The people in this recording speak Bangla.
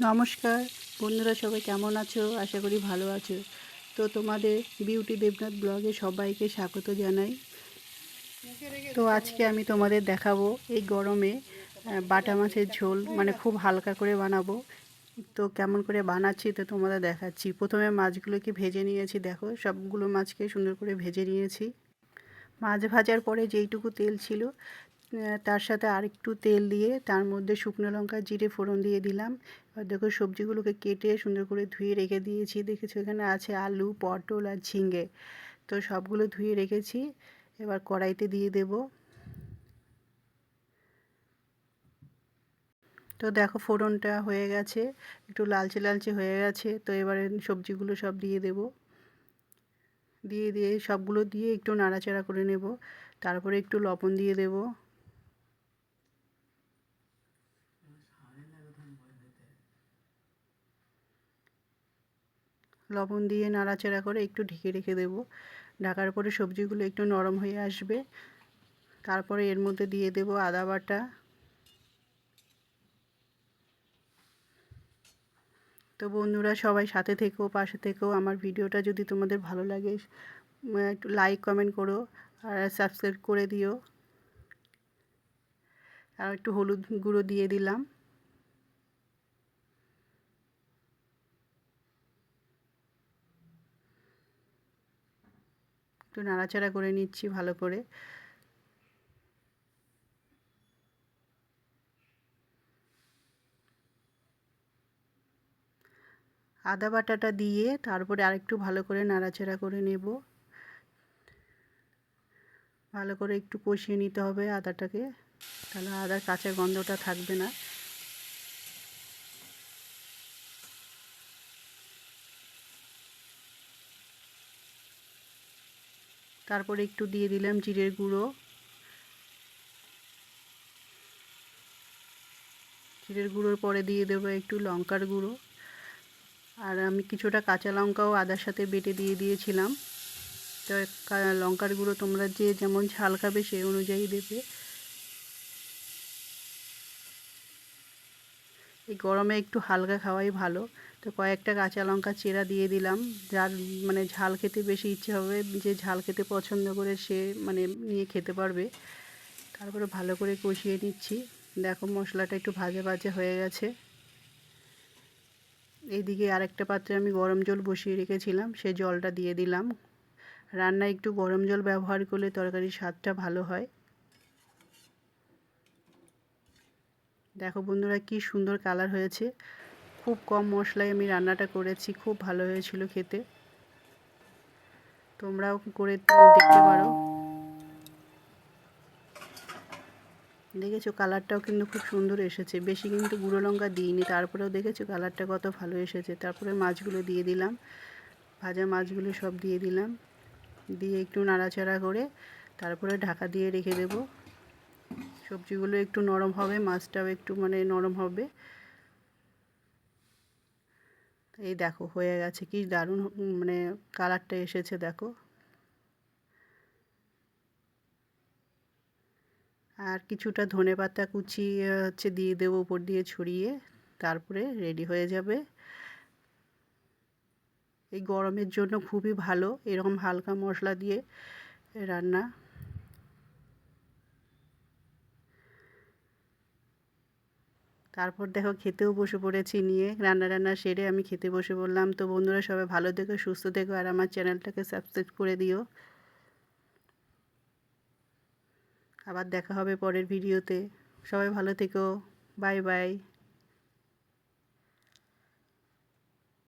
নমস্কার বন্ধুরা, সবাই কেমন আছো? আশা করি ভালো আছো। তো তোমাদের বিউটি দেবনাথ ব্লগে সবাইকে স্বাগত জানাই। তো আজকে আমি তোমাদের দেখাবো এই গরমে বাটা মাছের ঝোল, মানে খুব হালকা করে বানাবো। তো কেমন করে বানাচ্ছি তো তোমাদের দেখাচ্ছি। প্রথমে মাছগুলোকে ভেজে নিয়েছি, দেখো সবগুলো মাছকে সুন্দর করে ভেজে নিয়েছি। মাছ ভাজার পরে যেইটুকু তেল ছিল তার সাথে আরেকটু তেল দিয়ে তার মধ্যে শুকনো লঙ্কা জিরে ফোড়ন দিয়ে দিলাম। এবার দেখো সবজিগুলোকে কেটে সুন্দর করে ধুয়ে রেখে দিয়েছি। দেখেছো এখানে আছে আলু, পটল আর ঝিঙে। তো সবগুলো ধুয়ে রেখেছি। এবার কড়াইতে দিয়ে দেব। তো দেখো ফোড়নটা হয়ে গেছে, একটু লালচে লালচে হয়ে গেছে। তো এবারে সবজিগুলো সব দিয়ে দেব। দিয়ে সবগুলো দিয়ে একটু নাড়াচাড়া করে নেব। তারপরে একটু লবণ দিয়ে দেব। লবণ দিয়ে নাড়াচাড়া করে একটু ঢেকে রেখে দেব। ঢাকার পরে সবজিগুলো একটু নরম হয়ে আসবে। তারপরে এর মধ্যে দিয়ে দেব আদা বাটা। তো বন্ধুরা সবাই সাথে থেকো, পাশে থেকো। আমার ভিডিওটা যদি তোমাদের ভালো লাগে একটু লাইক কমেন্ট করো আর সাবস্ক্রাইব করে দিও। আর একটু হলুদ গুঁড়ো দিয়ে দিলাম। একটু নাড়াচাড়া করে নিচ্ছি ভালো করে। আদা বাটাটা দিয়ে তারপরে আরেকটু ভালো করে নাড়াচাড়া করে নেব। ভালো করে একটু কষিয়ে নিতে হবে আদাটাকে, তাহলে আদার কাঁচা গন্ধটা থাকবে না। তারপরে একটু দিয়ে দিলাম জিরের গুঁড়ো। জিরের গুঁড়োর পরে দিয়ে দেবো একটু লঙ্কার গুঁড়ো। আর আমি কিছুটা কাঁচা লঙ্কাও আদার সাথে বেটে দিয়ে দিয়েছিলাম। তো লঙ্কার গুঁড়ো তোমরা যে যেমন ঝাল খাবে সেই অনুযায়ী দেবে। এই গরমে একটু হালকা খাওয়াই ভালো। তো কয়েকটা কাঁচা লঙ্কা চেরা দিয়ে দিলাম। যার মানে ঝাল খেতে বেশি ইচ্ছে হবে, যে ঝাল খেতে পছন্দ করে সে মানে নিয়ে খেতে পারবে। তারপরে ভালো করে কষিয়ে নিচ্ছি। দেখো মশলাটা একটু ভাজা ভাজা হয়ে গেছে। এইদিকে আরেকটা পাত্রে আমি গরম জল বসিয়ে রেখেছিলাম, সে জলটা দিয়ে দিলাম। রান্নায় একটু গরম জল ব্যবহার করলে তরকারির স্বাদটা ভালো হয়। দেখো বন্ধুরা কি সুন্দর কালার হয়েছে। খুব কম মশলায় আমি রান্নাটা করেছি, খুব ভালো হয়েছিল খেতে। তোমরাও করে দেখতে পারো। দেখেছো কালারটাও কিন্তু খুব সুন্দর এসেছে। বেশি কিন্তু গুঁড়ো লঙ্কা দিইনি, তারপরেও দেখেছো কালারটা কত ভালো এসেছে। তারপরে মাছগুলো দিয়ে দিলাম, ভাজা মাছগুলো সব দিয়ে দিলাম। দিয়ে একটু নাড়াচাড়া করে তারপরে ঢাকা দিয়ে রেখে দেব। সবজিগুলো একটু নরম হবে, মাছটাও একটু মানে নরম হবে। এই দেখো হয়ে গেছে, কি দারুণ মানে কালারটা এসেছে দেখো। আর কিছুটা ধনেপাতা কুচি দিয়ে দেবো উপর দিয়ে ছড়িয়ে। তারপরে রেডি হয়ে যাবে। এই গরমের জন্য খুবই ভালো এরকম হালকা মশলা দিয়ে রান্না। তারপর দেখো খেতেও বসে পড়েছি নিয়ে, রান্না সেরে আমি খেতে বসে পড়লাম। তো বন্ধুরা সবাই ভালো থেকো, সুস্থ থেকো, আর আমার চ্যানেলটাকে সাবস্ক্রাইব করে দিও। আবার দেখা হবে পরের ভিডিওতে। সবাই ভালো থেকো। Bye bye.